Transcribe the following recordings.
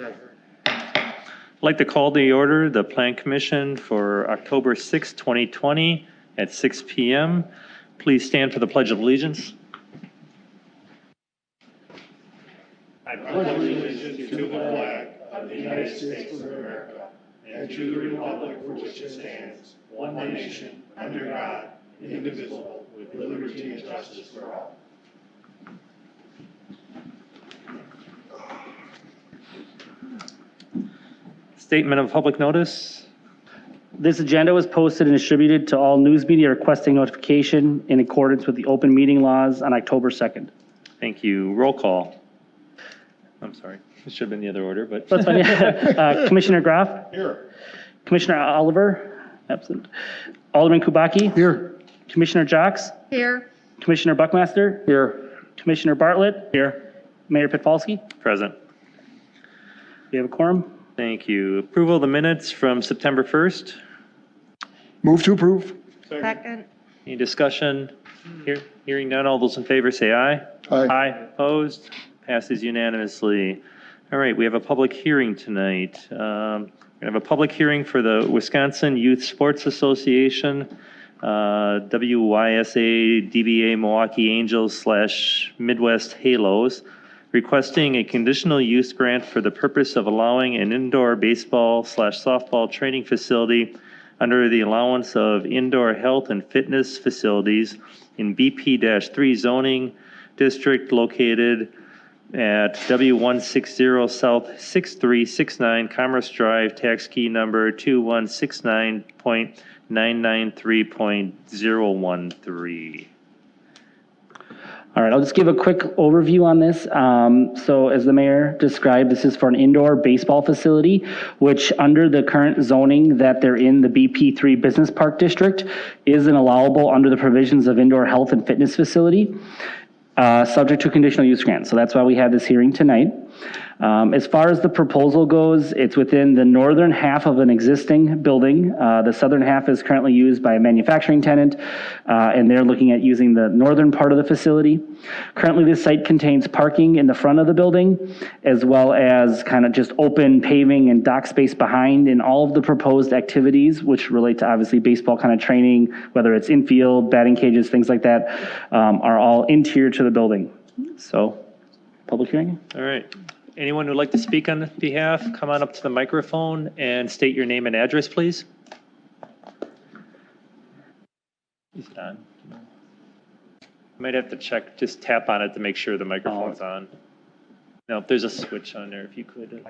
I'd like to call to order the Plan Commission for October 6, 2020 at 6 p.m. Please stand for the Pledge of Allegiance. I pledge allegiance to the flag of the United States of America and to the republic for which it stands, one nation, under God, indivisible, with liberty and justice for all. Statement of public notice. This agenda was posted and distributed to all news media requesting notification in accordance with the open meeting laws on October 2nd. Thank you. Roll call. I'm sorry. It should have been the other order, but. That's fine. Commissioner Graff? Here. Commissioner Oliver? Absent. Alderman Kubaki? Here. Commissioner Jocks? Here. Commissioner Buckmaster? Here. Commissioner Bartlett? Here. Mayor Pitfalski? Present. We have a quorum. Thank you. Approval of the minutes from September 1st. Move to approve. Second. Any discussion? Hearing none, all those in favor say aye. Aye. Opposed? Passes unanimously. All right, we have a public hearing tonight. We're going to have a public hearing for the Wisconsin Youth Sports Association, WYSA DBA Milwaukee Angels / Midwest Halos, requesting a conditional use grant for the purpose of allowing an indoor baseball / softball training facility under the allowance of indoor health and fitness facilities in BP-3 zoning district located at W160 South 6369 Commerce Drive, tax key number 2169.993.013. All right, I'll just give a quick overview on this. So as the mayor described, this is for an indoor baseball facility, which under the current zoning that they're in, the BP3 Business Park District, is an allowable under the provisions of indoor health and fitness facility, subject to conditional use grant. So that's why we have this hearing tonight. As far as the proposal goes, it's within the northern half of an existing building. The southern half is currently used by a manufacturing tenant, and they're looking at using the northern part of the facility. Currently, this site contains parking in the front of the building, as well as kind of just open paving and dock space behind, and all of the proposed activities, which relate to obviously baseball kind of training, whether it's infield, batting cages, things like that, are all interior to the building. So, public hearing. All right. Anyone who'd like to speak on behalf, come on up to the microphone and state your name and address, please. Is it on? I might have to check, just tap on it to make sure the microphone's on. No, there's a switch on there if you could.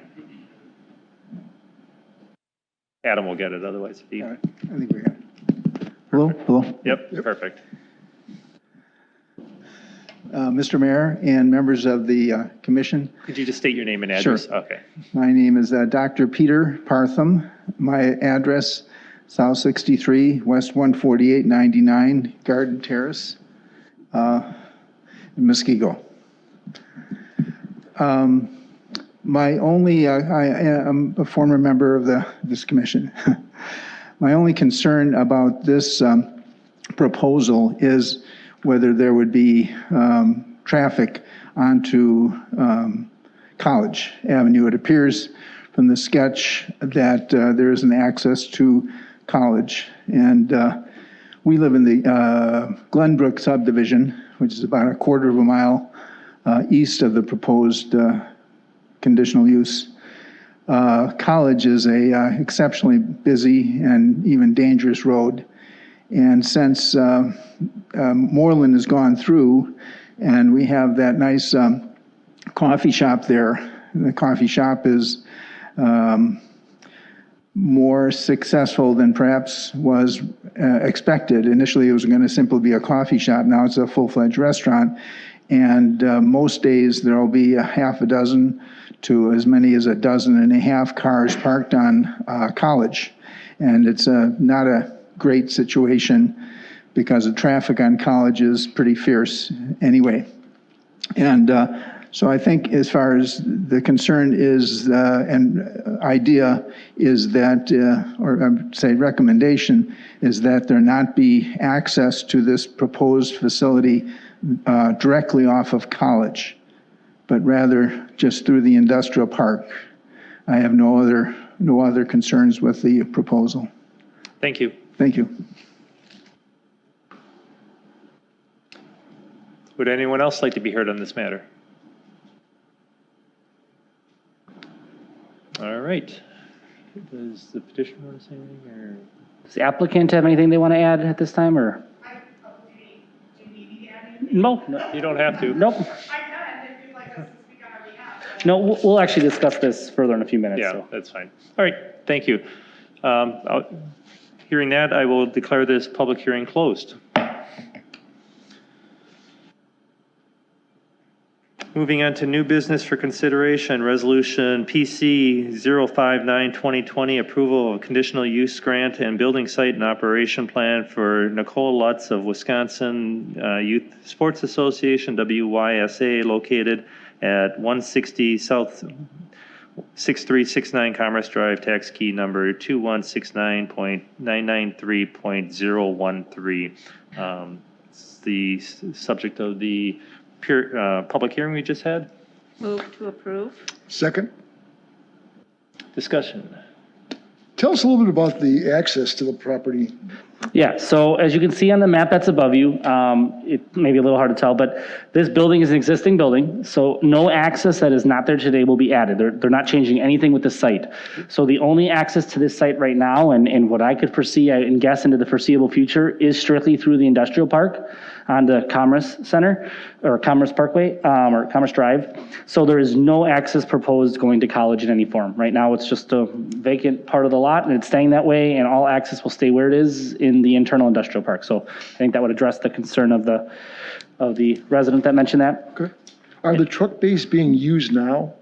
Adam will get it otherwise. All right. I think we got it. Hello? Hello? Yep, perfect. Mr. Mayor and members of the commission. Could you just state your name and address? Sure. Okay. My name is Dr. Peter Partham. My address, South 63, West 14899, Garden Terrace, Muskego. My only, I am a former member of this commission. My only concern about this proposal is whether there would be traffic onto College Avenue. It appears from the sketch that there is an access to College. And we live in the Glenbrook subdivision, which is about a quarter of a mile east of the proposed conditional use. College is a exceptionally busy and even dangerous road. And since Moreland has gone through and we have that nice coffee shop there, the coffee shop is more successful than perhaps was expected. Initially, it was going to simply be a coffee shop. Now it's a full-fledged restaurant. And most days there will be a half a dozen to as many as a dozen and a half cars parked on College. And it's not a great situation because the traffic on College is pretty fierce anyway. And so I think as far as the concern is, and idea is that, or I would say recommendation, is that there not be access to this proposed facility directly off of College, but rather just through the industrial park. I have no other concerns with the proposal. Thank you. Thank you. Would anyone else like to be heard on this matter? All right. Does the petitioner want to say anything, or? Does the applicant have anything they want to add at this time, or? No, You don't have to. nope. I can, if you'd like us to speak on our behalf. No, we'll actually discuss this further in a few minutes. Yeah, So. that's fine. All right, thank you. Hearing that, I will declare this public hearing closed. Moving on to new business for consideration, Resolution PC 059-2020, approval of a conditional use grant and building site and operation plan for Nicole Lutz of Wisconsin Youth Sports Association, WYSA, located at 160 South 6369 Commerce Drive, tax key number 2169.993.013. It's the subject of the public hearing we just had. Move to approve. Second. Discussion. Tell us a little bit about the access to the property. Yeah, so as you can see on the map that's above you, it may be a little hard to tell, but this building is an existing building, so no access that is not there today will be added. They're not changing anything with the site. So the only access to this site right now, and what I could foresee and guess into the foreseeable future, is strictly through the industrial park on the Commerce Center, or Commerce Parkway, or Commerce Drive. So there is no access proposed going to college in any form. Right now, it's just a vacant part of the lot, and it's staying that way, and all access will stay where it is in the internal industrial park. So I think that would address the concern of the resident that mentioned that. Okay. Are the truck bays being used now?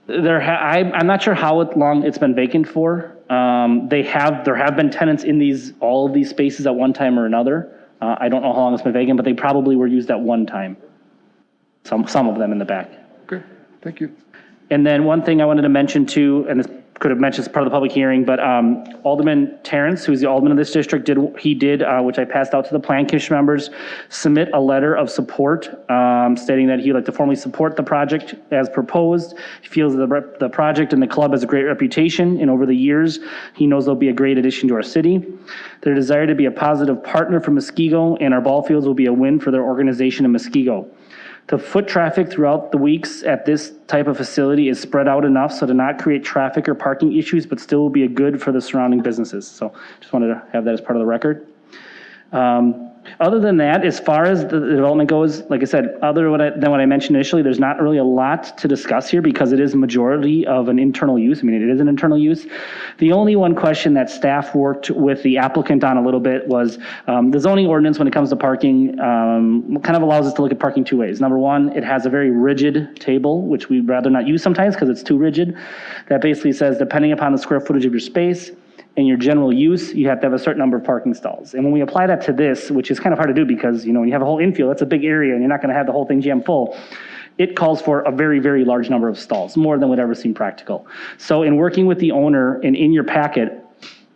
I'm not sure how long it's been vacant for. There have been tenants in all of these spaces at one time or another. I don't know how long it's been vacant, but they probably were used at one time. Some of them in the back. Okay, thank you. And then one thing I wanted to mention too, and this could have mentioned as part of the public hearing, but Alderman Terrence, who's the alderman of this district, did, which I passed out to the plan commission members, submit a letter of support stating that he would like to formally support the project as proposed. He feels that the project and the club has a great reputation, and over the years, he knows they'll be a great addition to our city. Their desire to be a positive partner for Muskego and our ball fields will be a win for their organization in Muskego. The foot traffic throughout the weeks at this type of facility is spread out enough so to not create traffic or parking issues, but still will be a good for the surrounding businesses. So just wanted to have that as part of the record. Other than that, as far as the development goes, like I said, other than what I mentioned initially, there's not really a lot to discuss here because it is majority of an internal use. I mean, it is an internal use. The only one question that staff worked with the applicant on a little bit was the zoning ordinance when it comes to parking kind of allows us to look at parking two ways. Number one, it has a very rigid table, which we'd rather not use sometimes because it's too rigid. That basically says, depending upon the square footage of your space and your general use, you have to have a certain number of parking stalls. And when we apply that to this, which is kind of hard to do because, when you have a whole infield, that's a big area and you're not going to have the whole thing jam full. It calls for a very, very large number of stalls, more than would ever seem practical. So in working with the owner and in your packet,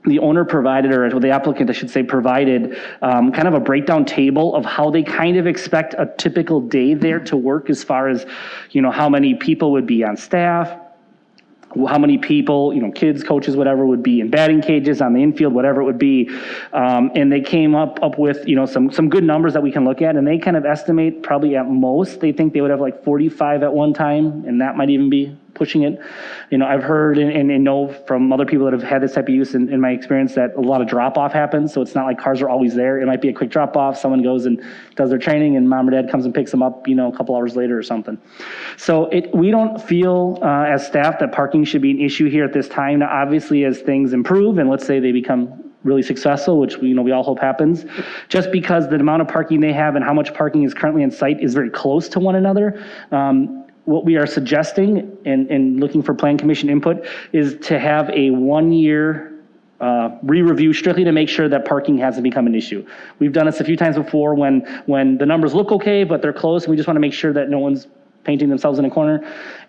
the owner provided, or the applicant, I should say, provided kind of a breakdown table of how they kind of expect a typical day there to work as far as, how many people would be on staff, how many people, kids, coaches, whatever, would be in batting cages on the infield, whatever it would be. And they came up with, some good numbers that we can look at, and they kind of estimate probably at most, they think they would have like 45 at one time, and that might even be pushing it. I've heard and know from other people that have had this type of use in my experience that a lot of drop off happens. So it's not like cars are always there. It might be a quick drop off. Someone goes and does their training and mom or dad comes and picks them up, a couple hours later or something. So we don't feel as staff that parking should be an issue here at this time. Now, obviously as things improve and let's say they become really successful, which we all hope happens, just because the amount of parking they have and how much parking is currently in site is very close to one another. What we are suggesting and looking for Plan Commission input is to have a 1-year re-review strictly to make sure that parking hasn't become an issue. We've done this a few times before when the numbers look okay, but they're close, and we just want to make sure that no one's painting themselves in a corner.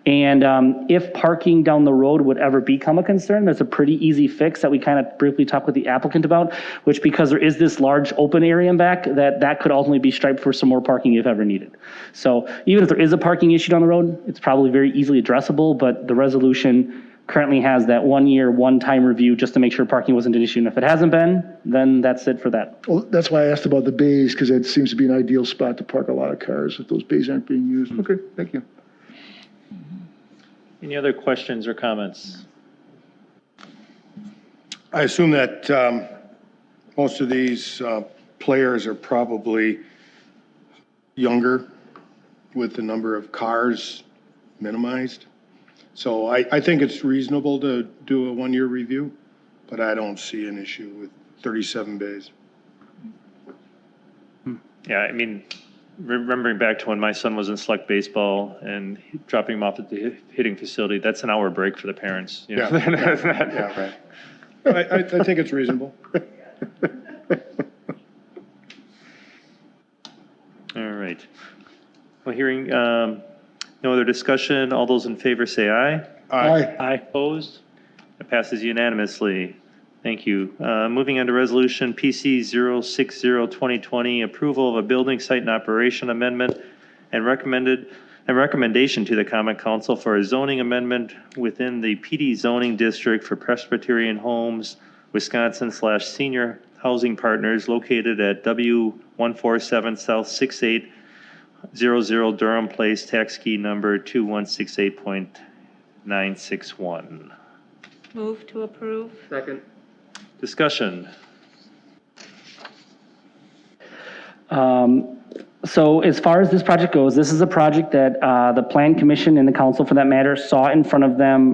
And if parking down the road would ever become a concern, there's a pretty easy fix that we kind of briefly talked with the applicant about, which because there is this large open area in back, that could ultimately be striped for some more parking if ever needed. So even if there is a parking issue down the road, it's probably very easily addressable, but the resolution currently has that 1 year, one-time review just to make sure parking wasn't an issue. And if it hasn't been, then that's it for that. Well, that's why I asked about the bays, because that seems to be an ideal spot to park a lot of cars if those bays aren't being used. Okay, thank you. Any other questions or comments? I assume that most of these players are probably younger with the number of cars minimized. So I think it's reasonable to do a 1 year review, but I don't see an issue with 37 bays. Yeah, I mean, remembering back to when my son was in select baseball and dropping him off at the hitting facility, that's an hour break for the parents. You know? Yeah, right. I think it's reasonable. All right. Well, hearing no other discussion, all those in favor say aye. Aye. Aye. Opposed? It passes unanimously. Thank you. Moving on to resolution PC 060-2020, approval of a building site and operation amendment and recommendation to the Common Council for a zoning amendment within the PD zoning district for Presbyterian Homes, Wisconsin/Senior Housing Partners located at W147 South 6800 Durham Place, tax key number 2168.961. Move to approve. Second. Discussion. So as far as this project goes, this is a project that the Plan Commission and the council for that matter saw in front of them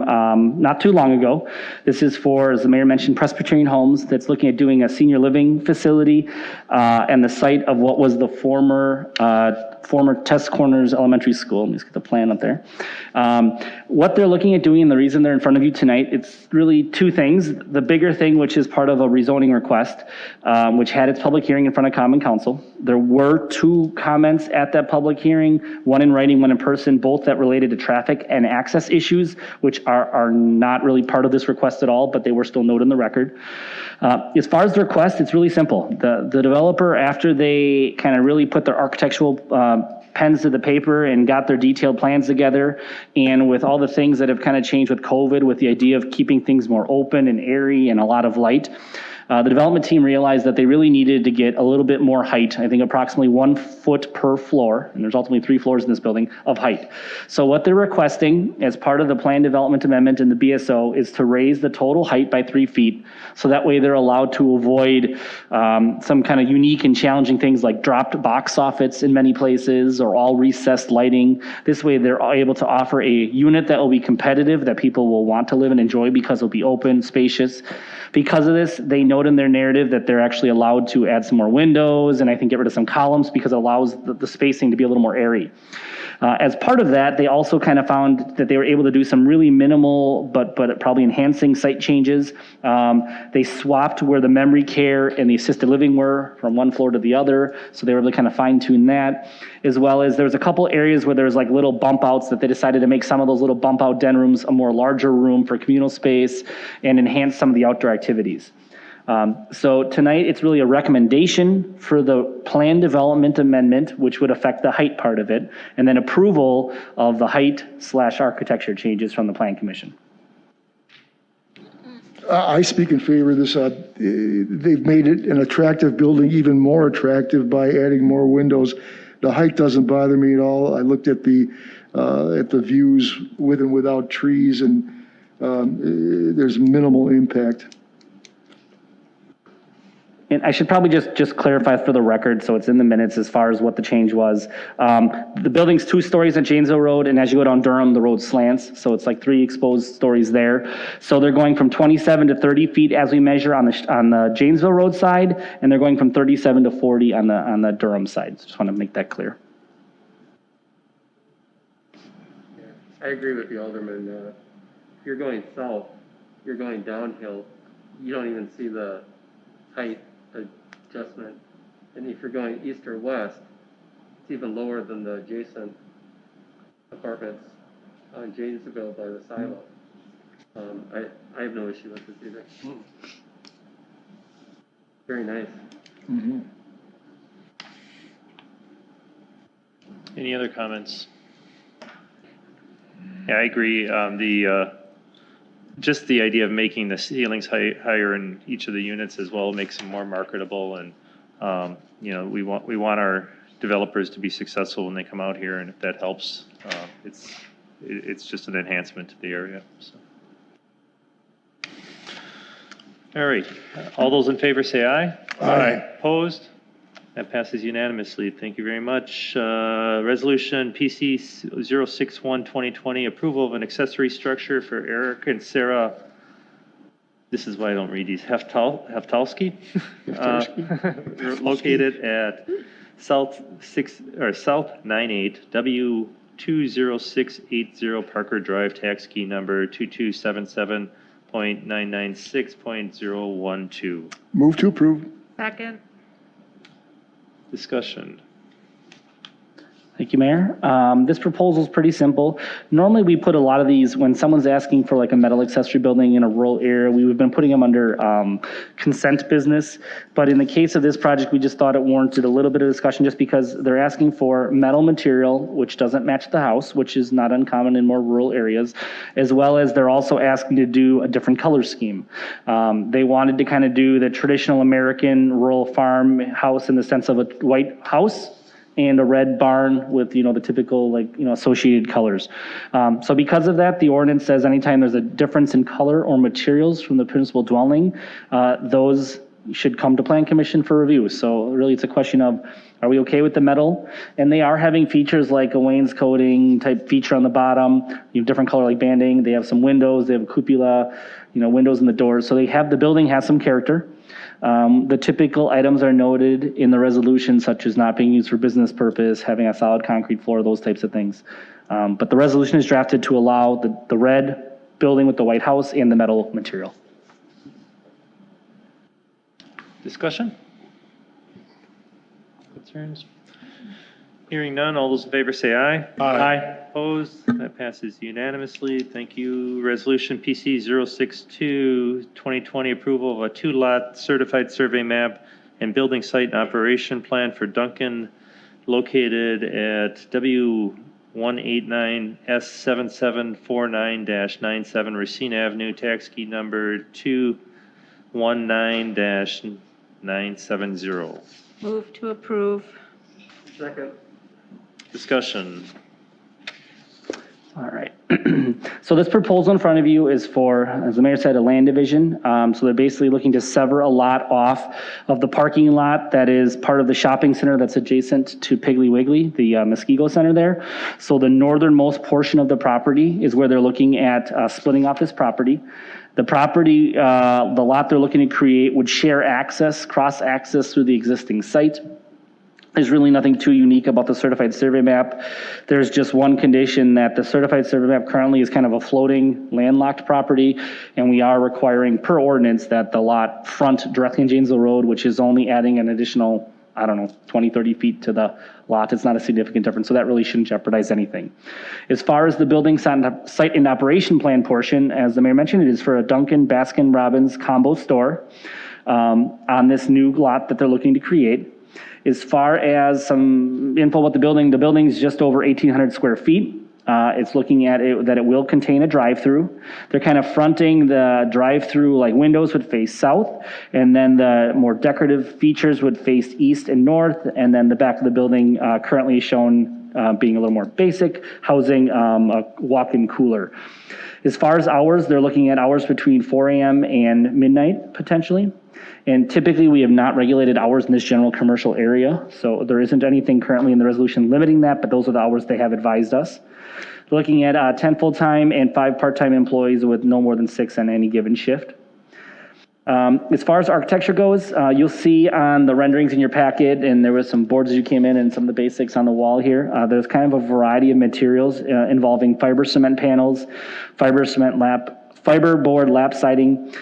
not too long ago. This is for, as the mayor mentioned, Presbyterian Homes that's looking at doing a senior living facility and the site of what was the former Test Corners Elementary School. Let me just get the plan up there. What they're looking at doing and the reason they're in front of you tonight, it's really two things. The bigger thing, which is part of a rezoning request, which had its public hearing in front of Common Council. There were two comments at that public hearing, one in writing, one in person, both that related to traffic and access issues, which are not really part of this request at all, but they were still noted in the record. As far as the request, it's really simple. The developer, after they kind of really put their architectural pens to the paper and got their detailed plans together, and with all the things that have kind of changed with COVID, with the idea of keeping things more open and airy and a lot of light, the development team realized that they really needed to get a little bit more height. I think approximately 1 foot per floor, and there's ultimately 3 floors in this building, of height. So what they're requesting as part of the plan development amendment in the BSO is to raise the total height by 3 feet. So that way they're allowed to avoid some kind of unique and challenging things like dropped box soffits in many places or all recessed lighting. This way they're able to offer a unit that will be competitive, that people will want to live and enjoy because it'll be open, spacious. Because of this, they note in their narrative that they're actually allowed to add some more windows and I think get rid of some columns because it allows the spacing to be a little more airy. As part of that, they also kind of found that they were able to do some really minimal but probably enhancing site changes. They swapped where the memory care and the assisted living were from one floor to the other, so they were able to kind of fine tune that, as well as there was a couple areas where there was like little bump outs that they decided to make some of those little bump out den rooms a more larger room for communal space and enhance some of the outdoor activities. So tonight, it's really a recommendation for the plan development amendment, which would affect the height part of it, and then approval of the height/architecture changes from the Plan Commission. I speak in favor of this. They've made it an attractive building, even more attractive by adding more windows. The height doesn't bother me at all. I looked at the views with and without trees, and there's minimal impact. And I should probably just clarify for the record, so it's in the minutes as far as what the change was. The building's 2 stories on Janesville Road, and as you go down Durham, the road slants, so it's like 3 exposed stories there. So they're going from 27 to 30 feet as we measure on the Janesville Road side, and they're going from 37 to 40 on the Durham side. So just want to make that clear. I agree with you, Alderman. If you're going south, you're going downhill. You don't even see the height adjustment. And if you're going east or west, it's even lower than the adjacent apartments on Janesville by the silo. I have no issue with this either. Very nice. Any other comments? Yeah, I agree. Just the idea of making the ceilings higher in each of the units as well makes them more marketable. And, we want our developers to be successful when they come out here. And if that helps, it's just an enhancement to the area. So. All right. All those in favor say aye. Aye. Opposed? That passes unanimously. Thank you very much. Resolution PC 061-2020, approval of an accessory structure for Eric and Sarah. This is why I don't read these. Heftalski, located at South 98 W20680 Parker Drive, tax key number 2277.996.012. Move to approve. Second. Discussion. Thank you, Mayor. This proposal is pretty simple. Normally, we put a lot of these, when someone's asking for like a metal accessory building in a rural area, we've been putting them under consent business. But in the case of this project, we just thought it warranted a little bit of discussion just because they're asking for metal material, which doesn't match the house, which is not uncommon in more rural areas, as well as they're also asking to do a different color scheme. They wanted to kind of do the traditional American rural farm house in the sense of a white house and a red barn with, the typical associated colors. So because of that, the ordinance says anytime there's a difference in color or materials from the principal dwelling, those should come to Plan Commission for review. So really it's a question of, are we okay with the metal? And they are having features like a wainscoting type feature on the bottom, different color like banding. They have some windows, they have a cupola, windows in the doors. So the building has some character. The typical items are noted in the resolution, such as not being used for business purpose, having a solid concrete floor, those types of things. But the resolution is drafted to allow the red building with the white house and the metal material. Discussion? Concerns? Hearing none, all those in favor say aye. Aye. Opposed? That passes unanimously. Thank you. Resolution PC 062-2020, approval of a 2-lot certified survey map and building site and operation plan for Duncan located at W189S7749-97 Racine Avenue, tax key number 219-970. Move to approve. Second. Discussion. All right. So this proposal in front of you is for, as the mayor said, a land division. So they're basically looking to sever a lot off of the parking lot that is part of the shopping center that's adjacent to Piggly Wiggly, the Muskego Center there. So the northernmost portion of the property is where they're looking at splitting off this property. The property, the lot they're looking to create would share access, cross access through the existing site. There's really nothing too unique about the certified survey map. There's just one condition that the certified survey map currently is kind of a floating landlocked property, and we are requiring per ordinance that the lot front directly on Janesville Road, which is only adding an additional, 20, 30 feet to the lot. It's not a significant difference, so that really shouldn't jeopardize anything. As far as the building site and operation plan portion, as the mayor mentioned, it is for a Dunkin' Baskin Robbins combo store on this new lot that they're looking to create. As far as some info about the building is just over 1,800 square feet. It's looking at it that it will contain a drive-through. They're kind of fronting the drive-through, like windows would face south, and then the more decorative features would face east and north, and then the back of the building currently shown being a little more basic, housing a walk-in cooler. As far as hours, they're looking at hours between 4 a.m. and midnight potentially. And typically we have not regulated hours in this general commercial area. So there isn't anything currently in the resolution limiting that, but those are the hours they have advised us. Looking at 10 full-time and 5 part-time employees with no more than 6 on any given shift. As far as architecture goes, you'll see on the renderings in your packet, and there was some boards as you came in and some of the basics on the wall here. There's kind of a variety of materials involving fiber cement panels, fiber board lap siding,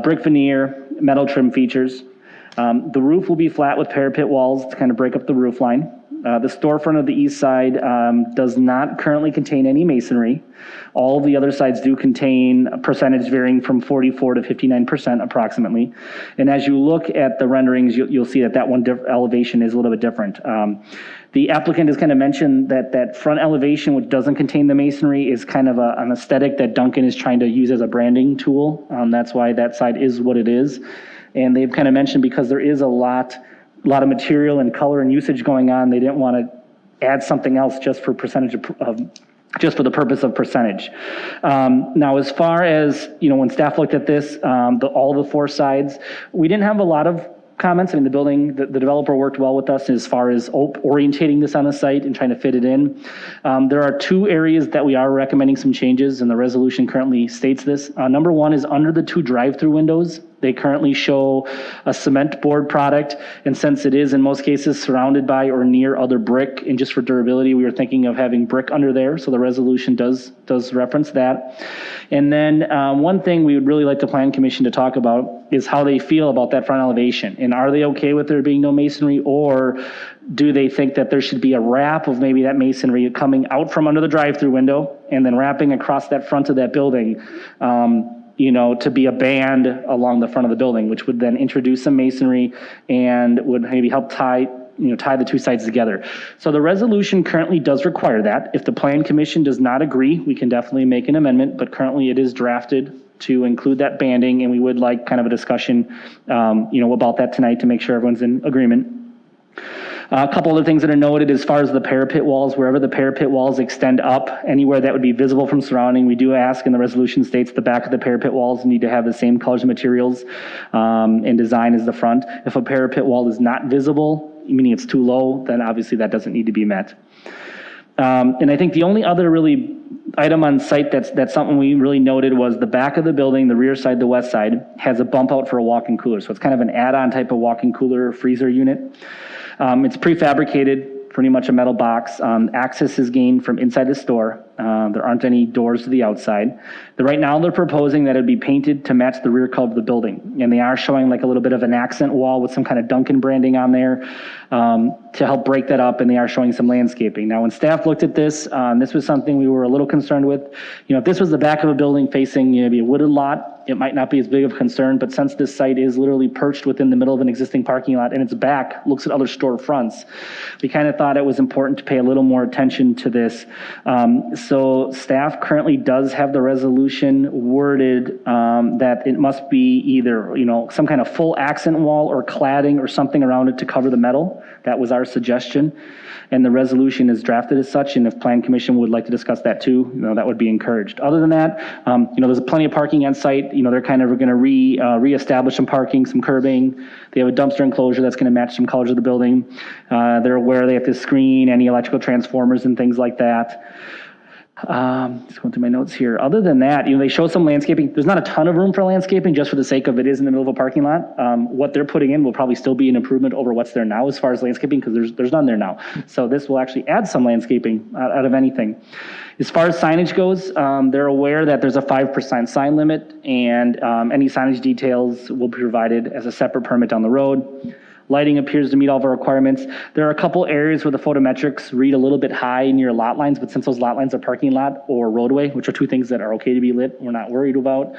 brick veneer, metal trim features. The roof will be flat with parapet walls to kind of break up the roof line. The storefront of the east side does not currently contain any masonry. All the other sides do contain a percentage varying from 44 to 59% approximately. And as you look at the renderings, you'll see that one elevation is a little bit different. The applicant has kind of mentioned that front elevation, which doesn't contain the masonry, is kind of an aesthetic that Duncan is trying to use as a branding tool. That's why that side is what it is. And they've kind of mentioned because there is a lot of material and color and usage going on, they didn't want to add something else just for percentage just for the purpose of percentage. Now, as far as, when staff looked at this, all the four sides, we didn't have a lot of comments. I mean, the developer worked well with us as far as orientating this on the site and trying to fit it in. There are two areas that we are recommending some changes, and the resolution currently states this. Number one is under the two drive-through windows. They currently show a cement board product, and since it is in most cases surrounded by or near other brick, and just for durability, we were thinking of having brick under there, so the resolution does reference that. And then one thing we would really like the Plan Commission to talk about is how they feel about that front elevation, and are they okay with there being no masonry, or do they think that there should be a wrap of maybe that masonry coming out from under the drive-through window and then wrapping across that front of that building, to be a band along the front of the building, which would then introduce some masonry and would maybe help tie the two sides together. So the resolution currently does require that. If the Plan Commission does not agree, we can definitely make an amendment, but currently it is drafted to include that banding, and we would like kind of a discussion, about that tonight to make sure everyone's in agreement. A couple other things that are noted as far as the parapet walls, wherever the parapet walls extend up, anywhere that would be visible from surrounding, we do ask, and the resolution states the back of the parapet walls need to have the same colors and materials and design as the front. If a parapet wall is not visible, meaning it's too low, then obviously that doesn't need to be met. And I think the only other really item on site that's something we really noted was the back of the building, the rear side, the west side, has a bump out for a walk-in cooler. So it's kind of an add-on type of walk-in cooler freezer unit. It's prefabricated, pretty much a metal box. Access is gained from inside the store. There aren't any doors to the outside. Right now they're proposing that it'd be painted to match the rear color of the building. And they are showing like a little bit of an accent wall with some kind of Duncan branding on there to help break that up, and they are showing some landscaping. Now, when staff looked at this, this was something we were a little concerned with. If this was the back of a building facing maybe a wooded lot, it might not be as big of a concern, but since this site is literally perched within the middle of an existing parking lot and its back looks at other store fronts, we kind of thought it was important to pay a little more attention to this. So staff currently does have the resolution worded that it must be either, some kind of full accent wall or cladding or something around it to cover the metal. That was our suggestion. And the resolution is drafted as such, and if Plan Commission would like to discuss that too, that would be encouraged. Other than that, there's plenty of parking on site. They're kind of going to reestablish some parking, some curbing. They have a dumpster enclosure that's going to match some colors of the building. They're aware they have to screen any electrical transformers and things like that. Just going through my notes here. Other than that, they show some landscaping. There's not a ton of room for landscaping, just for the sake of it is in the middle of a parking lot. What they're putting in will probably still be an improvement over what's there now as far as landscaping, because there's none there now. So this will actually add some landscaping out of anything. As far as signage goes, they're aware that there's a 5% sign limit, and any signage details will be provided as a separate permit down the road. Lighting appears to meet all of our requirements. There are a couple areas where the photometrics read a little bit high near lot lines, but since those lot lines are parking lot or roadway, which are two things that are okay to be lit, we're not worried about.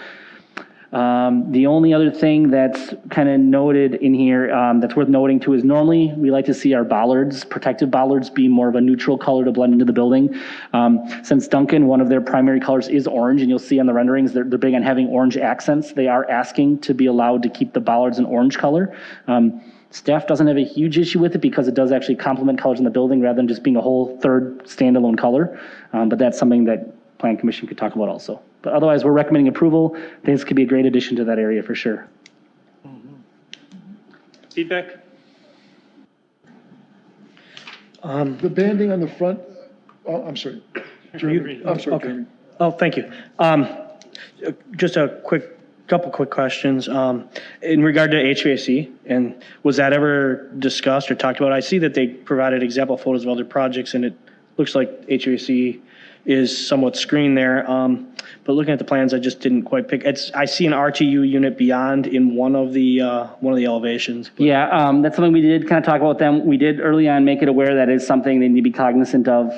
The only other thing that's kind of noted in here that's worth noting too is normally we like to see our bollards, protective bollards, be more of a neutral color to blend into the building. Since Duncan, one of their primary colors is orange, and you'll see on the renderings they're big on having orange accents. They are asking to be allowed to keep the bollards an orange color. Staff doesn't have a huge issue with it because it does actually complement colors in the building rather than just being a whole third standalone color. But that's something that Plan Commission could talk about also. But otherwise, we're recommending approval. I think this could be a great addition to that area for sure. Feedback? The banding on the front, I'm sorry. Jeremy, I'm sorry, Okay. Jeremy. Oh, thank you. Just couple quick questions. In regard to HVAC, and was that ever discussed or talked about? I see that they provided example photos of other projects, and it looks like HVAC is somewhat screened there. But looking at the plans, I just didn't quite pick. I see an RTU unit beyond in one of the elevations. Yeah, that's something we did kind of talk about with them. We did early on make it aware that is something they need to be cognizant of.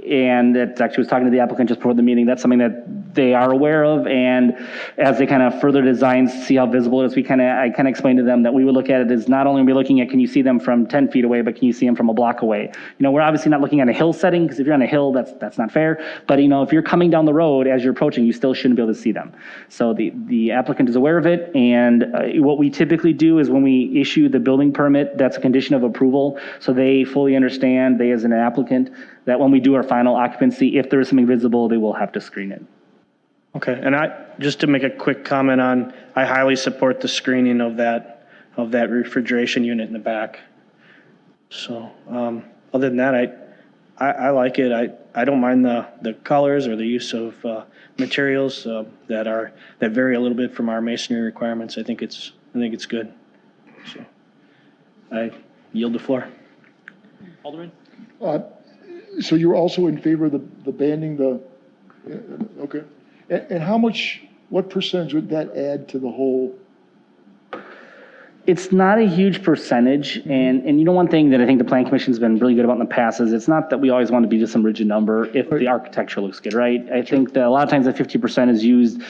And that actually was talking to the applicant just before the meeting. That's something that they are aware of. And as they kind of further designs, see how visible it is, I kind of explained to them that we would look at it as not only be looking at, can you see them from 10 feet away, but can you see them from a block away? We're obviously not looking at a hill setting, because if you're on a hill, that's not fair. But if you're coming down the road as you're approaching, you still shouldn't be able to see them. So the applicant is aware of it. And what we typically do is when we issue the building permit, that's a condition of approval. So they fully understand, they as an applicant, that when we do our final occupancy, if there is something visible, they will have to screen it. Okay, and just to make a quick comment on, I highly support the screening of that refrigeration unit in the back. So, other than that, I like it. I don't mind the colors or the use of materials that vary a little bit from our masonry requirements. I think it's good. So, I yield the floor. Alderman? So you're also in favor of the banning okay. And what percentage would that add to the whole? It's not a huge percentage, and one thing that I think the Plan Commission's been really good about in the past is it's not that we always want to be just some rigid number if the architecture looks good, right? I think that a lot of times that 50% is used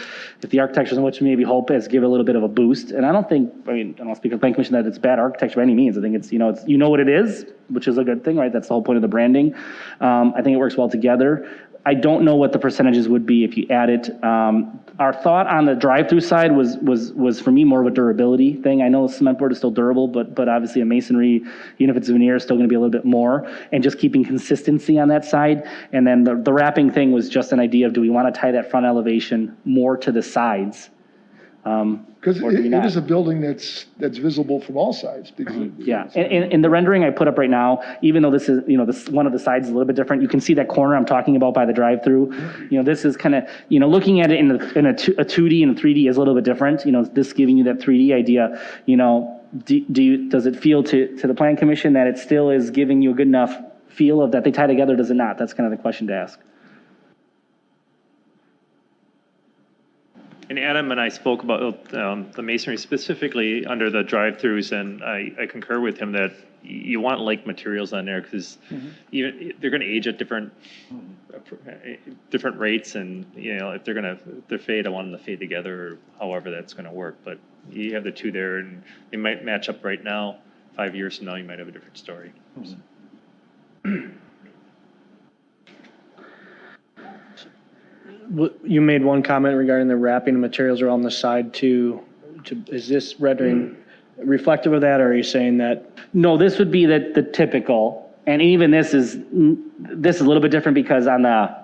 if the architecture is in which we maybe hope is give a little bit of a boost. And I don't speak for the Plan Commission that it's bad architecture by any means. I think it's, it's what it is, which is a good thing, right? That's the whole point of the branding. I think it works well together. I don't know what the percentages would be if you add it. Our thought on the drive-through side was for me more of a durability thing. I know cement board is still durable, but obviously a masonry, even if it's veneer, is still going to be a little bit more. And just keeping consistency on that side. And then the wrapping thing was just an idea of, do we want to tie that front elevation more to the sides? Because it is a building that's visible from all sides. Yeah, and the rendering I put up right now, even though this is, this one of the sides is a little bit different, you can see that corner I'm talking about by the drive-through. This is kind of, looking at it in a 2D and a 3D is a little bit different. This giving you that 3D idea. Does it feel to the Plan Commission that it still is giving you a good enough feel of that they tie together? Does it not? That's kind of the question to ask. And Adam and I spoke about the masonry specifically under the drive-throughs, and I concur with him that you want like materials on there because they're going to age at different rates, and if they're fade, I want them to fade together, or however that's going to work. But you have the two there, and they might match up right now. 5 years from now, you might have a different story. You made one comment regarding the wrapping of materials around the side too. Is this rendering reflective of that, or are you saying that? No, this would be the typical, and even this is a little bit different because on the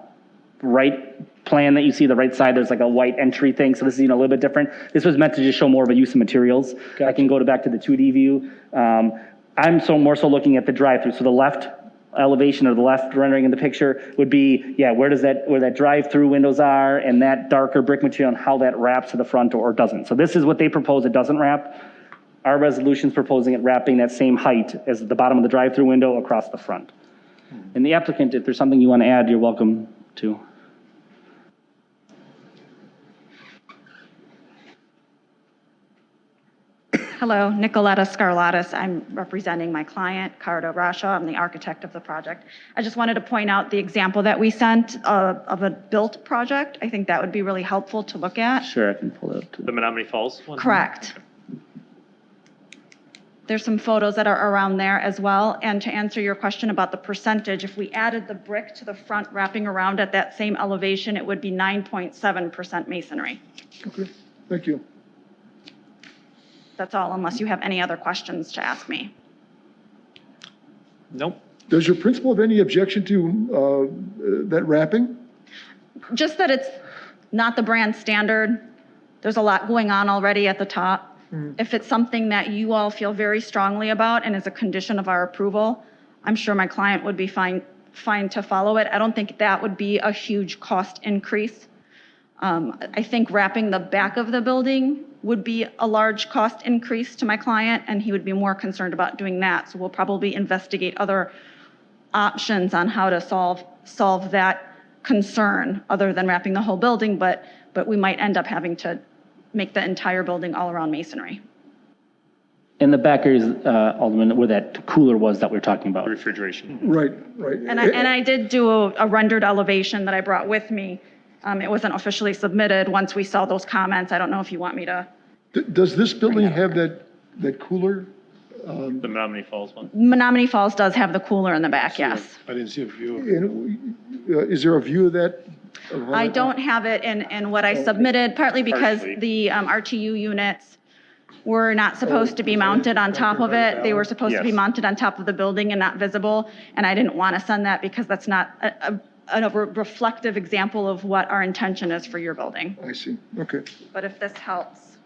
right plan that you see, the right side, there's like a white entry thing, so this is a little bit different. This was meant to just show more of a use of materials. Gotcha. I can go back to the 2D view. I'm more so looking at the drive-through, so the left elevation or the left rendering in the picture would be, where that drive-through windows are and that darker brick material and how that wraps to the front or doesn't. So this is what they propose, it doesn't wrap. Our resolution's proposing it wrapping that same height as the bottom of the drive-through window across the front. And the applicant, if there's something you want to add, you're welcome to. Hello, Nicoletta Scarlatus. I'm representing my client, Cardo Rasha. I'm the architect of the project. I just wanted to point out the example that we sent of a built project. I think that would be really helpful to look at. Sure, I can pull it up. The Menominee Falls one? Correct. There's some photos that are around there as well. And to answer your question about the percentage, if we added the brick to the front wrapping around at that same elevation, it would be 9.7% masonry. Okay, thank you. That's all, unless you have any other questions to ask me. Nope. Does your principal have any objection to that wrapping? Just that it's not the brand standard. There's a lot going on already at the top. If it's something that you all feel very strongly about and is a condition of our approval, I'm sure my client would be fine to follow it. I don't think that would be a huge cost increase. I think wrapping the back of the building would be a large cost increase to my client, and he would be more concerned about doing that. So we'll probably investigate other options on how to solve that concern, other than wrapping the whole building, but we might end up having to make the entire building all around masonry. In the back areas, Alderman, where that cooler was that we're talking about. Refrigeration. Right, right. And I did do a rendered elevation that I brought with me. It wasn't officially submitted once we saw those comments. I don't know if you want me to. Does this building have that cooler? The Menominee Falls one. Menominee Falls does have the cooler in the back, yes. I didn't see a view. And, is there a view of that? I don't have it in what I submitted, partly because Partially. the RTU units were not supposed to be mounted on top of it. They were supposed to be Yes. mounted on top of the building and not visible, and I didn't want to send that because that's not a reflective example of what our intention is for your building. I see, okay. But if this helps.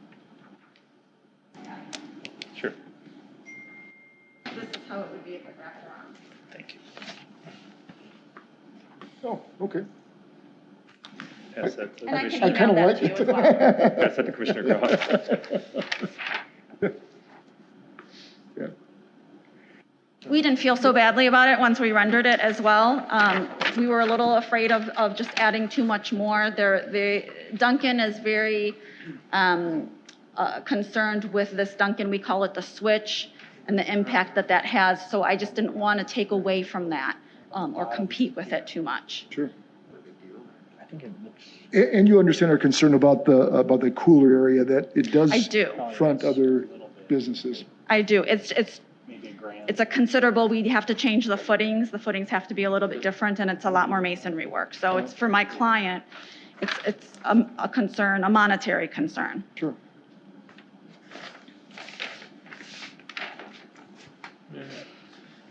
Sure. This is how it would be if it wrapped around. Thank you. Oh, okay. Pass that to And I can Commissioner. email that to you as well. Pass that to Commissioner Crowe. Yeah. We didn't feel so badly about it once we rendered it as well. We were a little afraid of just adding too much more. Duncan is very concerned with this Duncan, we call it the switch, and the impact that has. So I just didn't want to take away from that or compete with it too much. Sure. And you understand our concern about the cooler area, that it does I do. front other businesses. I do. It's a considerable, we have to change the footings. The footings have to be a little bit different, and it's a lot more masonry work. So it's, for my client, it's a concern, a monetary concern. Sure.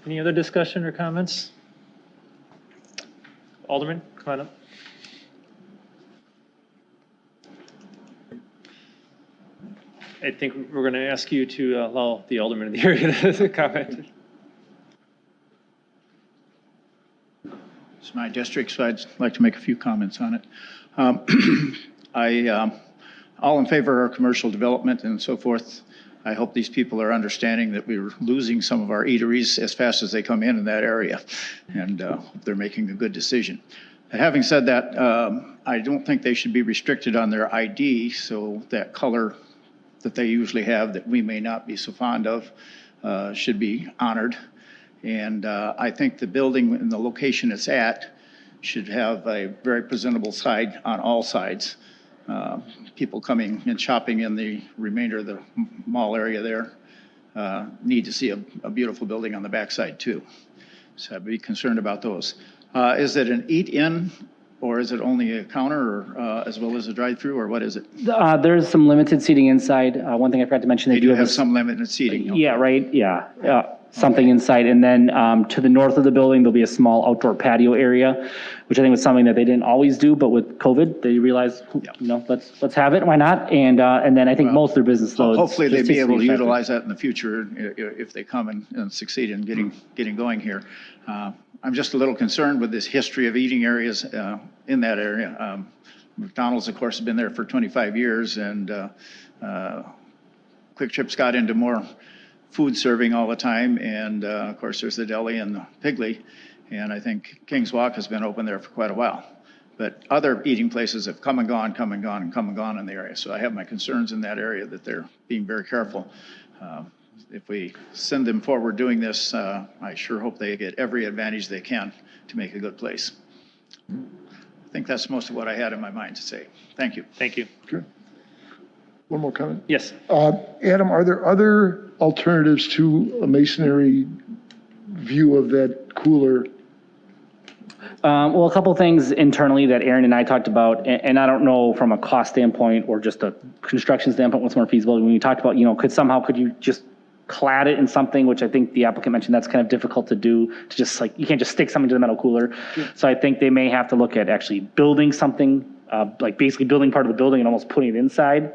Any other discussion or comments? Alderman, come on up. I think we're going to ask you to allow the alderman in the area to comment. It's my district, so I'd like to make a few comments on it. All in favor of commercial development and so forth. I hope these people are understanding that we're losing some of our eateries as fast as they come in that area, and they're making a good decision. Having said that, I don't think they should be restricted on their ID, so that color that they usually have that we may not be so fond of should be honored. And I think the building and the location it's at should have a very presentable side on all sides. People coming and shopping in the remainder of the mall area there need to see a beautiful building on the backside too. So I'd be concerned about those. Is it an eat-in, or is it only a counter, or as well as a drive-through, or what is it? There's some limited seating inside. One thing I forgot to mention, They do have a some limited seating. Yeah, right, yeah. Something inside. And then to the north of the building, there'll be a small outdoor patio area, which I think was something that they didn't always do, but with COVID, they realized, let's have it, why not? And then I think most of their business loads. Hopefully they'd just be needs to able to effective. utilize that in the future if they come and succeed in getting going here. I'm just a little concerned with this history of eating areas in that area. McDonald's, of course, has been there for 25 years, and Quick Trip's got into more food serving all the time, and of course, there's the deli and the Piggly, and I think King's Walk has been open there for quite a while. But other eating places have come and gone in the area, so I have my concerns in that area that they're being very careful. If we send them forward doing this, I sure hope they get every advantage they can to make a good place. I think that's most of what I had in my mind to say. Thank you. Thank you. Okay. One more comment. Yes. Adam, are there other alternatives to a masonry view of that cooler? Well, a couple things internally that Aaron and I talked about, and I don't know from a cost standpoint or just a construction standpoint what's more feasible. When we talked about, could you just clad it in something, which I think the applicant mentioned that's kind of difficult to do, to just you can't just stick something to the metal cooler. So I think they may have to look at actually building something, like basically building part of the building and almost putting it inside.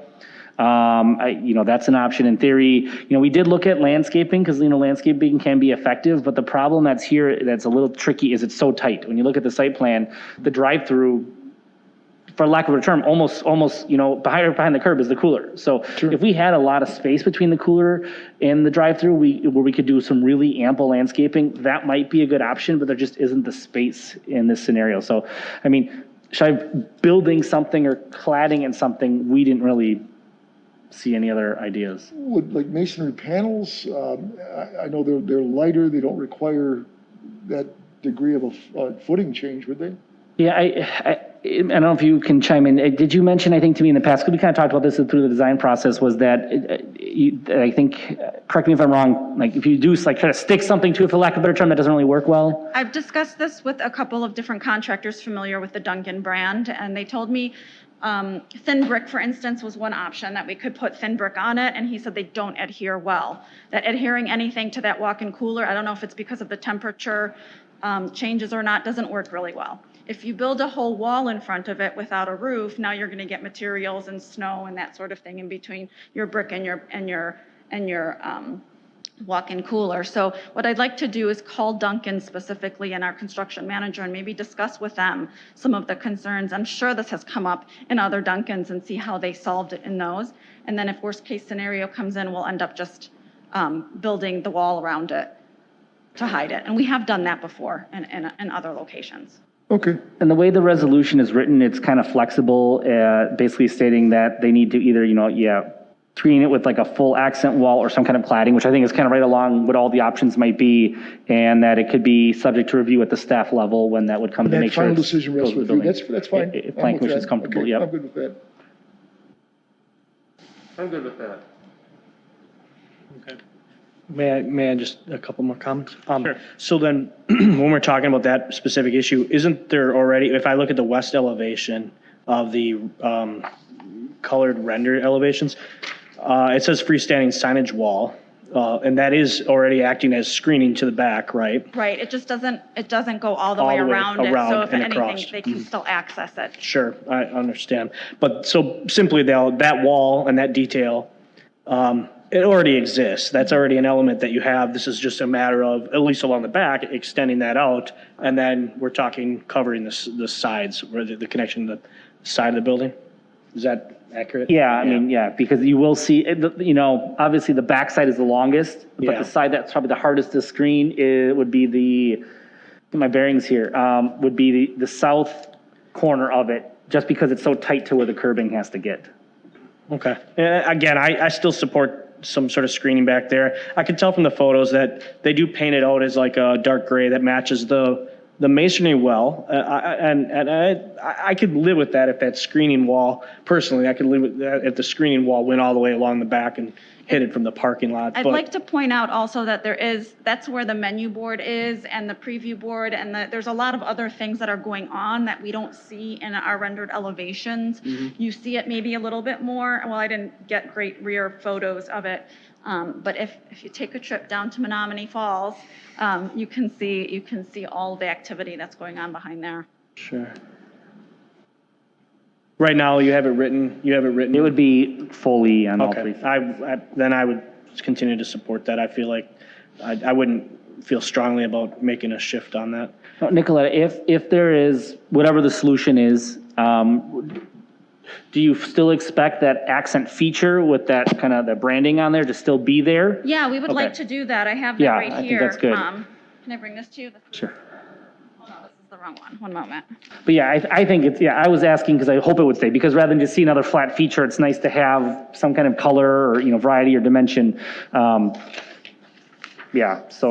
That's an option in theory. We did look at landscaping because, landscaping can be effective, but the problem that's here that's a little tricky is it's so tight. When you look at the site plan, the drive-through for lack of a term, almost, behind the curb is the cooler. So if we had a lot of space between the cooler and the drive-through, where we could do some really ample landscaping, that might be a good option, but there just isn't the space in this scenario. So, I mean, building something or cladding in something, we didn't really see any other ideas. Would like masonry panels, I know they're lighter, they don't require that degree of a footing change, would they? Yeah, I don't know if you can chime in. Did you mention, I think to me in the past, because we kind of talked about this through the design process, was that I think, correct me if I'm wrong, like if you do like try to stick something to it, for lack of a better term, that doesn't really work well? I've discussed this with a couple of different contractors familiar with the Duncan brand, and they told me thin brick, for instance, was one option that we could put thin brick on it, and he said they don't adhere well. That adhering anything to that walk-in cooler, I don't know if it's because of the temperature changes or not, doesn't work really well. If you build a whole wall in front of it without a roof, now you're going to get materials and snow and that sort of thing in between your brick and your walk-in cooler. So what I'd like to do is call Duncan specifically and our construction manager and maybe discuss with them some of the concerns. I'm sure this has come up in other Duncans and see how they solved it in those. And then if worst case scenario comes in, we'll end up just building the wall around it to hide it. And we have done that before in other locations. Okay. And the way the resolution is written, it's kind of flexible, basically stating that they need to either, screen it with like a full accent wall or some kind of cladding, which I think is kind of right along what all the options might be, and that it could be subject to review at the staff level when that would come to make sure. That final decision rests with you. That's fine. If planning commission is comfortable, Okay, yep. I'm good with that. I'm good with that. May I just, a couple more comments? Sure. So then, when we're talking about that specific issue, isn't there already, if I look at the west elevation of the colored render elevations, it says freestanding signage wall, and that is already acting as screening to the back, right? Right, it just doesn't go all the All way the way around it, around so if and anything, across. they can still access it. Sure, I understand. But so simply that wall and that detail, it already exists. That's already an element that you have. This is just a matter of, at least along the back, extending that out. And then we're talking covering the sides, where the connection to the side of the building. Is that accurate? Yeah, I mean, because you will see, obviously the backside is the longest, but Yeah. the side that's probably the hardest to screen would be my bearings here, would be the south corner of it, just because it's so tight to where the curbing has to get. Okay. Again, I still support some sort of screening back there. I can tell from the photos that they do paint it out as like a dark gray that matches the masonry well. I could live with that if that screening wall, personally, I could live with that if the screening wall went all the way along the back and hit it from the parking lot. I'd like to point out also that that's where the menu board is and the preview board, and there's a lot of other things that are going on that we don't see in our rendered elevations. You see it maybe a little bit more. Well, I didn't get great rear photos of it, but if you take a trip down to Menominee Falls, you can see all the activity that's going on behind there. Sure. Right now, you have it written. It would be fully on all Okay, three. then I would continue to support that. I feel like I wouldn't feel strongly about making a shift on that. No, Nicoletta, if there is, whatever the solution is, do you still expect that accent feature with that kind of the branding on there to still be there? Yeah, we would like Okay. to do that. I have that Yeah, right I think here. that's good. Can I bring this to you? Sure. Oh, no, this is the wrong one. One moment. But yeah, I think it's, I was asking because I hope it would stay, because rather than just see another flat feature, it's nice to have some kind of color or, variety or dimension. So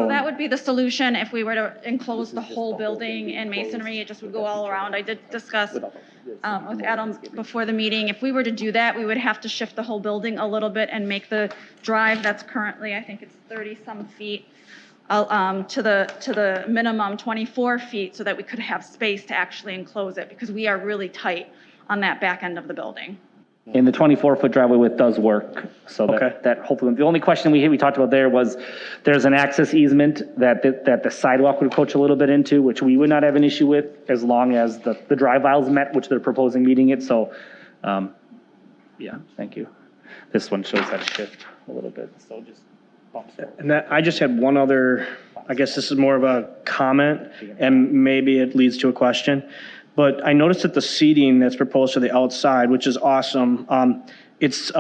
that would be the solution if we were to enclose the whole building in masonry. It just would go all around. I did discuss with Adam before the meeting. If we were to do that, we would have to shift the whole building a little bit and make the drive that's currently, I think it's 30-some feet, to the minimum 24 feet, so that we could have space to actually enclose it, because we are really tight on that back end of the building. And the 24-foot driveway width does work, so that hopefully, the only question we talked about there was, there's an access easement that the sidewalk would approach a little bit into, which we would not have an issue with as long as the drive aisles met, which they're proposing meeting it, so, thank you. This one shows that shift a little bit, so just bumps it. And I just had one other, I guess this is more of a comment, and maybe it leads to a question. But I noticed that the seating that's proposed to the outside, which is awesome, it's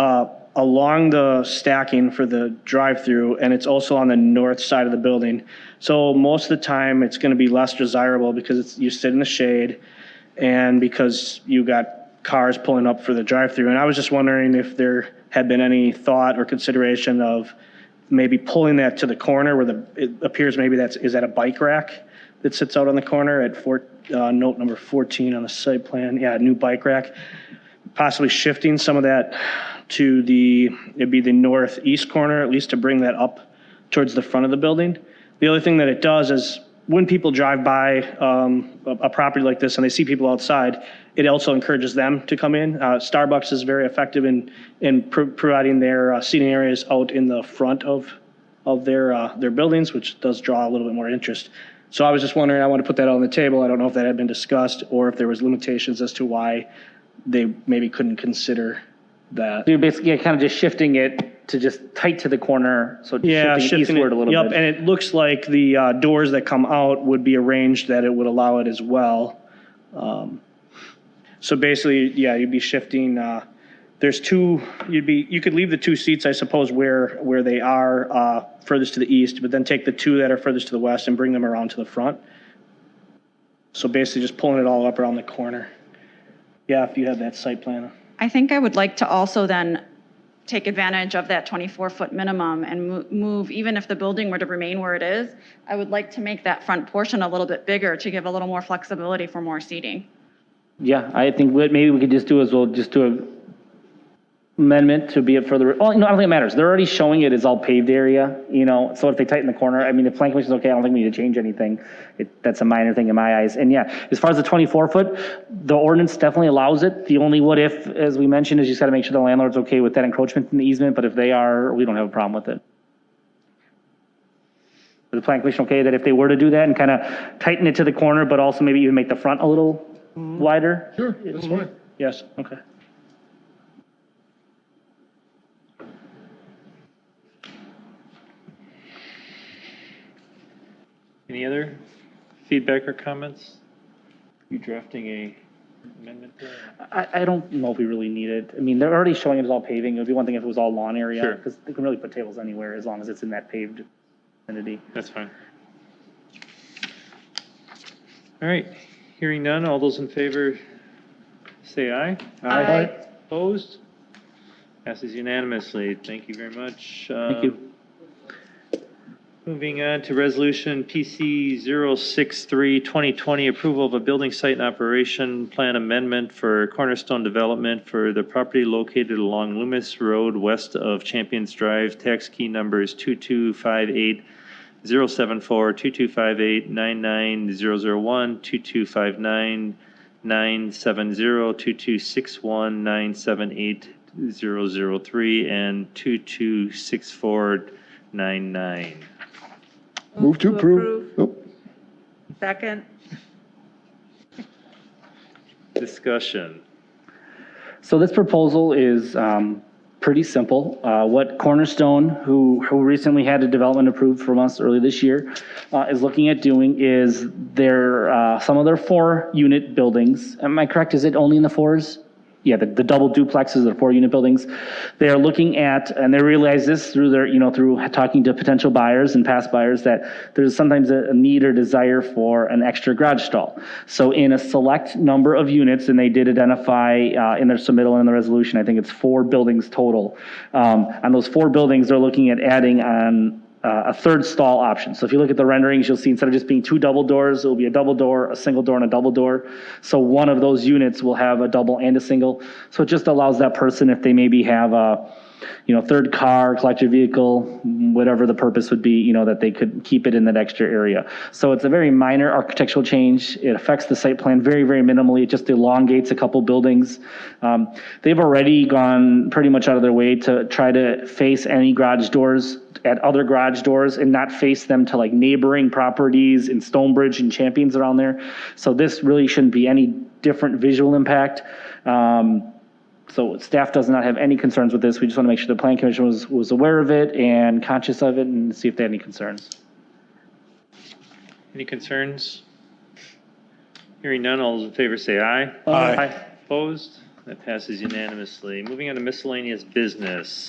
along the stacking for the drive-through, and it's also on the north side of the building. So most of the time, it's going to be less desirable because you sit in the shade, and because you got cars pulling up for the drive-through. And I was just wondering if there had been any thought or consideration of maybe pulling that to the corner where it appears maybe is that a bike rack that sits out on the corner at note number 14 on the site plan. Yeah, new bike rack. Possibly shifting some of that to it'd be the northeast corner, at least to bring that up towards the front of the building. The other thing that it does is when people drive by a property like this and they see people outside, it also encourages them to come in. Starbucks is very effective in providing their seating areas out in the front of their buildings, which does draw a little bit more interest. So I was just wondering, I want to put that on the table. I don't know if that had been discussed or if there was limitations as to why they maybe couldn't consider that. So you're basically kind of just shifting it to just tight to the corner, so shifting it eastward a little bit. Yep, and it looks like the doors that come out would be arranged that it would allow it as well. So basically, yeah, you'd be shifting. There's two. You could leave the two seats, I suppose, where they are furthest to the east, but then take the two that are furthest to the west and bring them around to the front. So basically, just pulling it all up around the corner. Yeah, if you have that site plan. I think I would like to also then take advantage of that 24-foot minimum and move, even if the building were to remain where it is, I would like to make that front portion a little bit bigger to give a little more flexibility for more seating. Yeah, I think what maybe we could just do is we'll just do a amendment to be it further. Well, I don't think it matters. They're already showing it as all paved area, so if they tighten the corner, I mean, the plan commission is okay. I don't think we need to change anything. That's a minor thing in my eyes. And yeah, as far as the 24-foot, the ordinance definitely allows it. The only what if, as we mentioned, is you just got to make sure the landlord's okay with that encroachment in the easement, but if they are, we don't have a problem with it. Is the plan commission okay that if they were to do that and kind of tighten it to the corner, but also maybe even make the front a little wider? Sure, that's fine. Yes, okay. Any other feedback or comments? You drafting a amendment there? I don't know if we really need it. I mean, they're already showing it as all paving. It would be one thing if it was all lawn area. Sure. Because they can really put tables anywhere as long as it's in that paved vicinity. That's fine. All right, hearing none, all those in favor say aye. Aye. Opposed? Passes unanimously. Thank you very much. Thank you. Moving on to resolution PC 063, 2020, approval of a building site and operation plan amendment for Cornerstone Development for the property located along Loomis Road west of Champions Drive, tax key numbers 2258 074, 2258 99001, 2259 970, 2261 978 003, and 226499. Move to approve. Oh, Second. Discussion. So this proposal is pretty simple. What Cornerstone, who recently had a development approved from us early this year, is looking at doing is some of their 4-unit buildings. Am I correct? Is it only in the 4s? Yeah, the double duplexes, the 4-unit buildings. They are looking at, and they realize this through through talking to potential buyers and past buyers, that there's sometimes a need or desire for an extra garage stall. So in a select number of units, and they did identify in their submittal and in the resolution, I think it's 4 buildings total. On those 4 buildings, they're looking at adding on a third stall option. So if you look at the renderings, you'll see instead of just being 2 double doors, it will be a double door, a single door, and a double door. So one of those units will have a double and a single. So it just allows that person, if they maybe have a third car, collector vehicle, whatever the purpose would be, that they could keep it in that extra area. So it's a very minor architectural change. It affects the site plan very, very minimally. It just elongates a couple buildings. They've already gone pretty much out of their way to try to face any garage doors at other garage doors and not face them to like neighboring properties in Stonebridge and Champions around there. So this really shouldn't be any different visual impact. So staff does not have any concerns with this. We just want to make sure the Plan Commission was aware of it and conscious of it and see if they had any concerns. Any concerns? Hearing none, all those in favor say aye. Aye. Opposed? That passes unanimously. Moving on to miscellaneous business.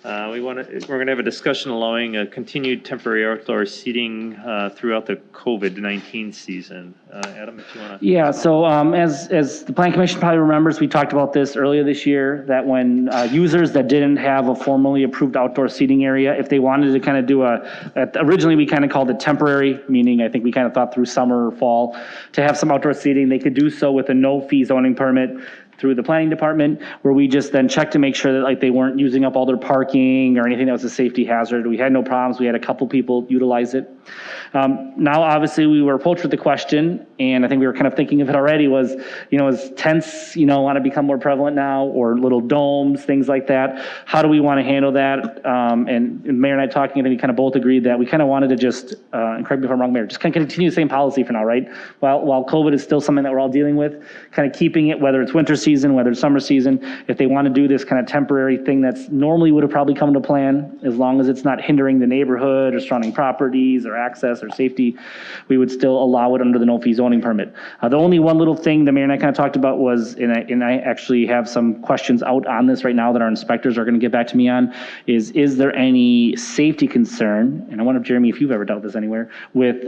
We're going to have a discussion allowing a continued temporary outdoor seating throughout the COVID-19 season. Adam, if you want to. Yeah, so as the Plan Commission probably remembers, we talked about this earlier this year, that when users that didn't have a formally approved outdoor seating area, if they wanted to kind of do originally we kind of called it temporary, meaning I think we kind of thought through summer or fall, to have some outdoor seating, they could do so with a no-fee zoning permit through the planning department, where we just then checked to make sure that like they weren't using up all their parking or anything that was a safety hazard. We had no problems. We had a couple people utilize it. Now, obviously, we were approached with the question, and I think we were kind of thinking of it already, was, as tents, want to become more prevalent now, or little domes, things like that. How do we want to handle that? And Mayor and I talking, I think we kind of both agreed that we kind of wanted to just, and correct me if I'm wrong, Mayor, just kind of continue the same policy for now, right? While COVID is still something that we're all dealing with, kind of keeping it, whether it's winter season, whether it's summer season, if they want to do this kind of temporary thing that's normally would have probably come to plan, as long as it's not hindering the neighborhood or surrounding properties or access or safety, we would still allow it under the no-fee zoning permit. The only one little thing the mayor and I kind of talked about was, and I actually have some questions out on this right now that our inspectors are going to get back to me on, is there any safety concern, and I wonder, Jeremy, if you've ever dealt with this anywhere, with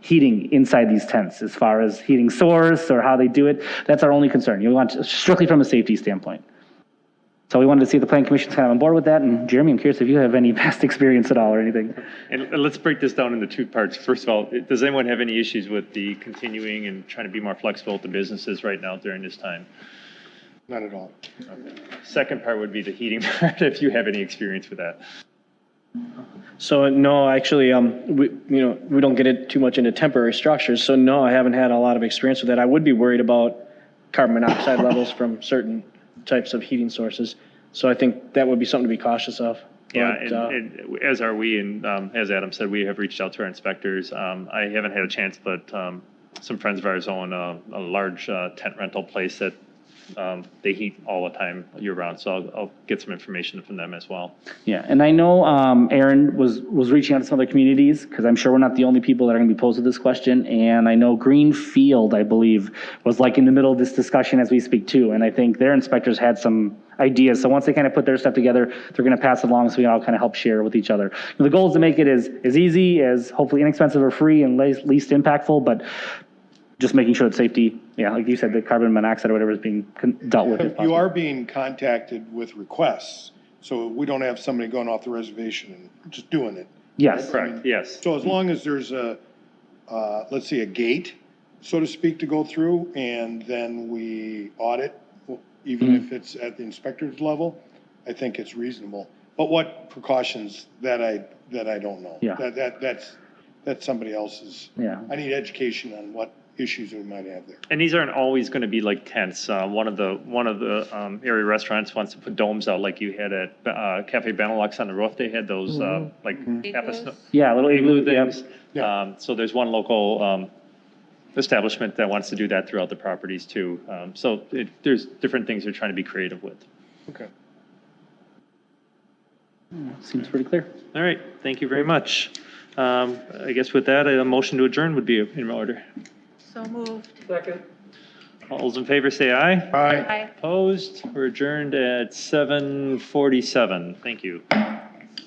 heating inside these tents, as far as heating source or how they do it? That's our only concern. You want strictly from a safety standpoint. So we wanted to see if the Plan Commission's kind of on board with that. And Jeremy, I'm curious if you have any past experience at all or anything. And let's break this down into two parts. First of all, does anyone have any issues with the continuing and trying to be more flexible with the businesses right now during this time? Not at all. Okay. Second part would be the heating part, if you have any experience with that. So no, actually, we don't get it too much into temporary structures. So no, I haven't had a lot of experience with that. I would be worried about carbon monoxide levels from certain types of heating sources. So I think that would be something to be cautious of. Yeah, But, and as are we, and as Adam said, we have reached out to our inspectors. I haven't had a chance, but some friends of ours own a large tent rental place that they heat all the time year round. So I'll get some information from them as well. Yeah, and I know Aaron was reaching out to some other communities, because I'm sure we're not the only people that are going to be posed with this question. And I know Greenfield, I believe, was like in the middle of this discussion as we speak too. And I think their inspectors had some ideas. So once they kind of put their stuff together, they're going to pass it along so we all kind of help share with each other. And the goal is to make it as easy, as hopefully inexpensive or free, and least impactful, but just making sure that safety, like you said, the carbon monoxide or whatever is being dealt with. You are being contacted with requests, so we don't have somebody going off the reservation and just doing it. Yes. Correct, yes. So as long as there's let's say a gate, so to speak, to go through, and then we audit, even if it's at the inspector's level, I think it's reasonable. But what precautions, that I don't know. Yeah. That's somebody else's. Yeah. I need education on what issues we might have there. And these aren't always going to be like tents. One of the area restaurants wants to put domes out, like you had at Cafe Benelux on the roof. They had those Yeah, little igloo things. Yeah. So there's one local establishment that wants to do that throughout the properties too. So there's different things they're trying to be creative with. Okay. Seems pretty clear. All right, thank you very much. I guess with that, a motion to adjourn would be in order. So moved. Second. All those in favor say aye. Aye. Aye. Opposed? We're adjourned at 7:47. Thank you.